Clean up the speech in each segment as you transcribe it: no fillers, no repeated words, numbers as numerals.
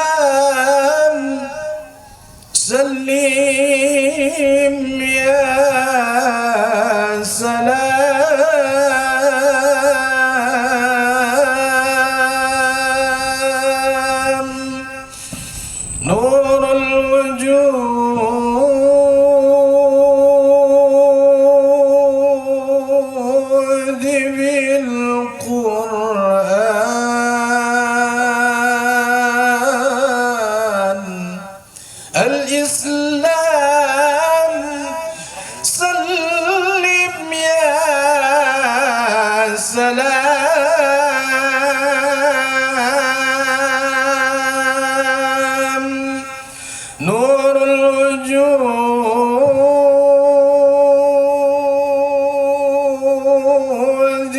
الإسلام سلم يا سلام نور الوجود بالقرآن الإسلام سلم يا سلام نور الوجود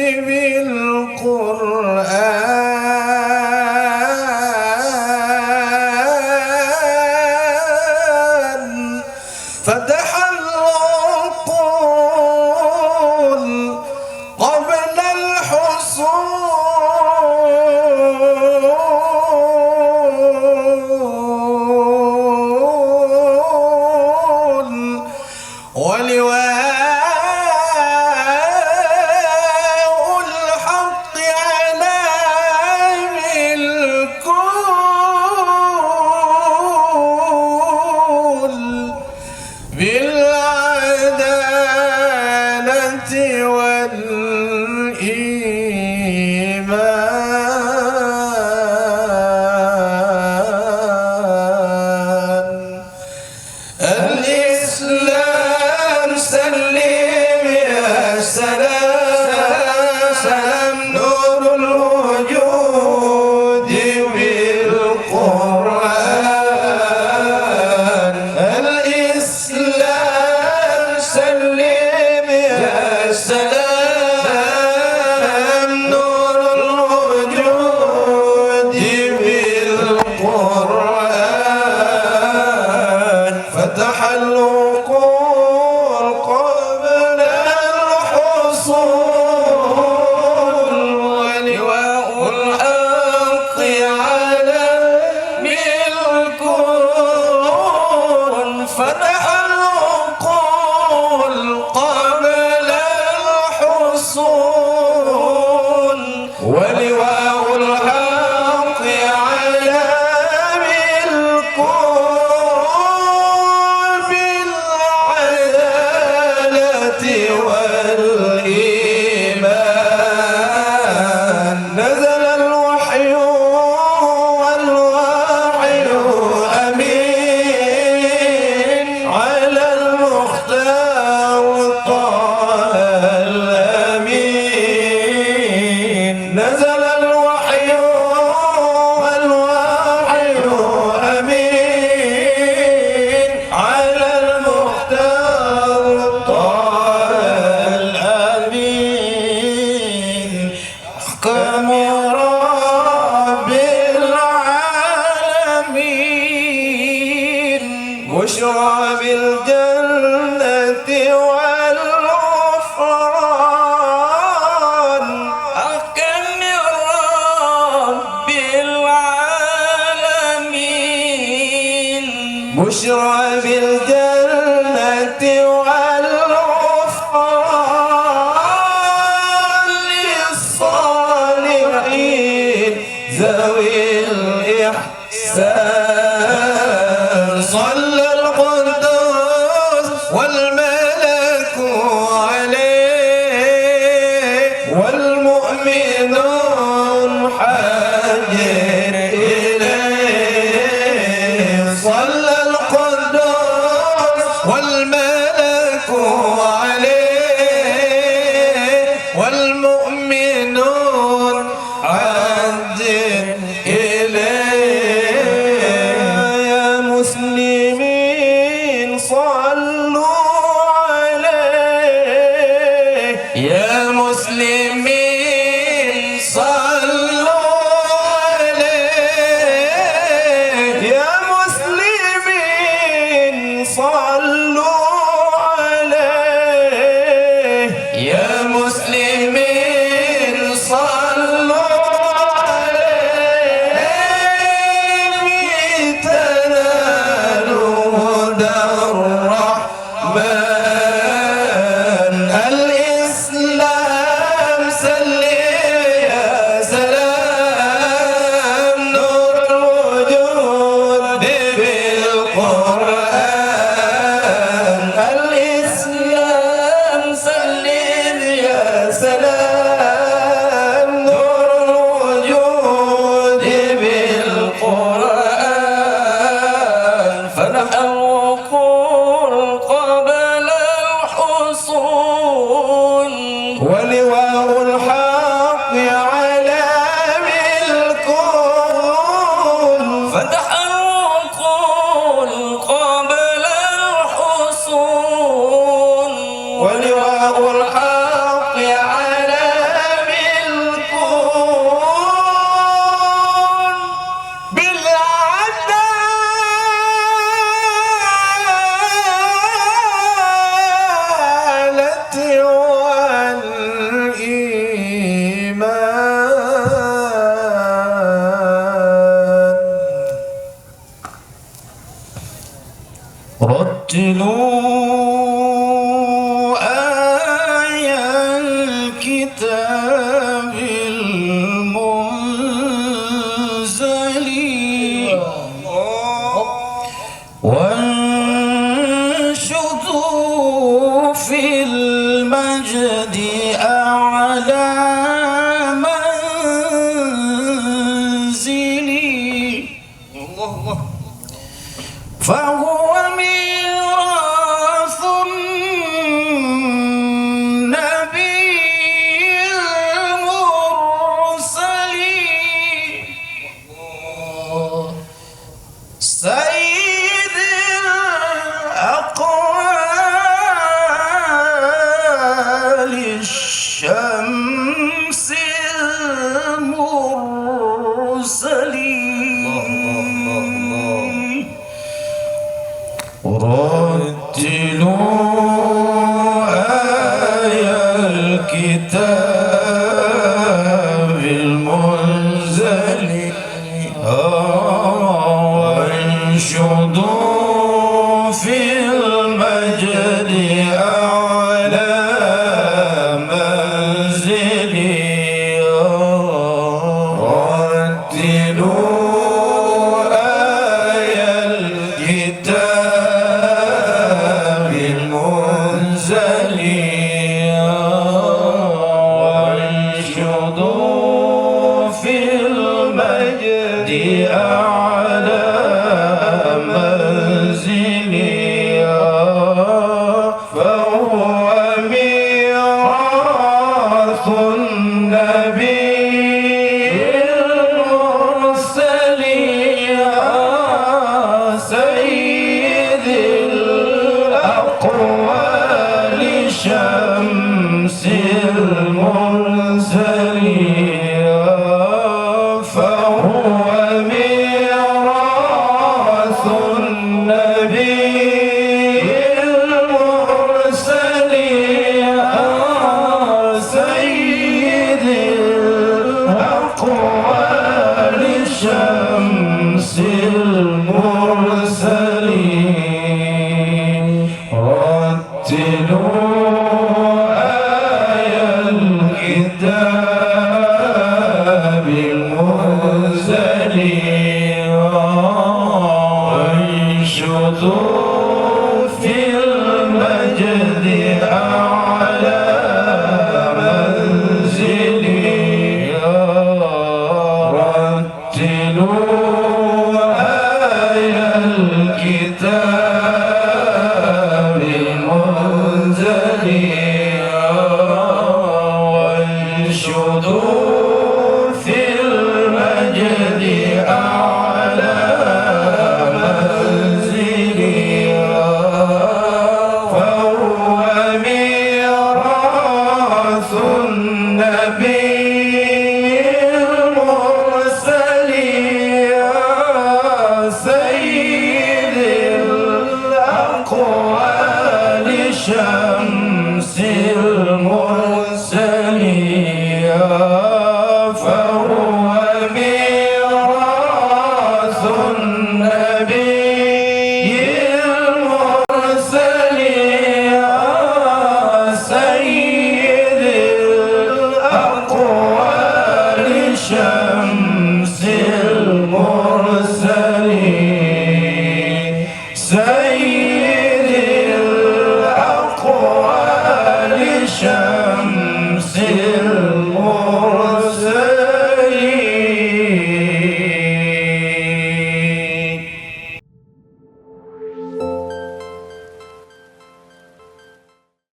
بالقرآن فتح العقول قبل الحصول ولواء الحق على الكل بالعدالة والإيمان الإسلام سلم يا سلام نور الوجود بالقرآن الإسلام سلم يا سلام نور الوجود بالقرآن فتح العقول قبل الحصول ولواء الحق على الكون فتح العقول قبل الحصول ولواء الحق على الكون بالعدالة والإيمان نزل الوحي والوحي أمين على المختار طه الأمين نزل الوحي والوحي أمين على المختار طه الأمين أحكام رب العالمين بشرى بالجنة والغفران أحكام رب العالمين بشرى بالجنة والغفران للصالحين ذوي الإحسان صلى القدوس والملك عليه والمؤمنون حاجر إليه صلى القدوس والملك عليه والمؤمنون حاجر إليه يا مسلمين صلوا عليه يا مسلمين صلوا عليه يا مسلمين صلوا عليه يا مسلمين صلوا عليه سلام نور الوجود بالقرآن فنحرقوا قبل الحصون ولواء الحق على بالكون فتحرقوا قبل الحصون ولواء الحق على بالكون بالعدالة والإيمان رتلوا آي الكتاب المنزل وانشدوا في المجد أعلى منزلي فهو ميراث النبي المرسلين سيد الأقوال الشمس المرسلين رتلوا آي الكتاب المنزل وانشدوا في المجد أعلى منزلي رتلوا آي الكتاب المنزل وانشدوا في المجد أعلى منزلي فهو ميراث النبي المرسل سيد الأقوال شمس المرسلين فهو ميراث النبي المرسل سيد الأقوال شمس المرسلين رتلوا آي الكتاب المنزل وانشدوا في المجد أعلى منزلي رتلوا آي الكتاب المنزل وانشدوا في المجد أعلى منزلي فهو ميراث النبي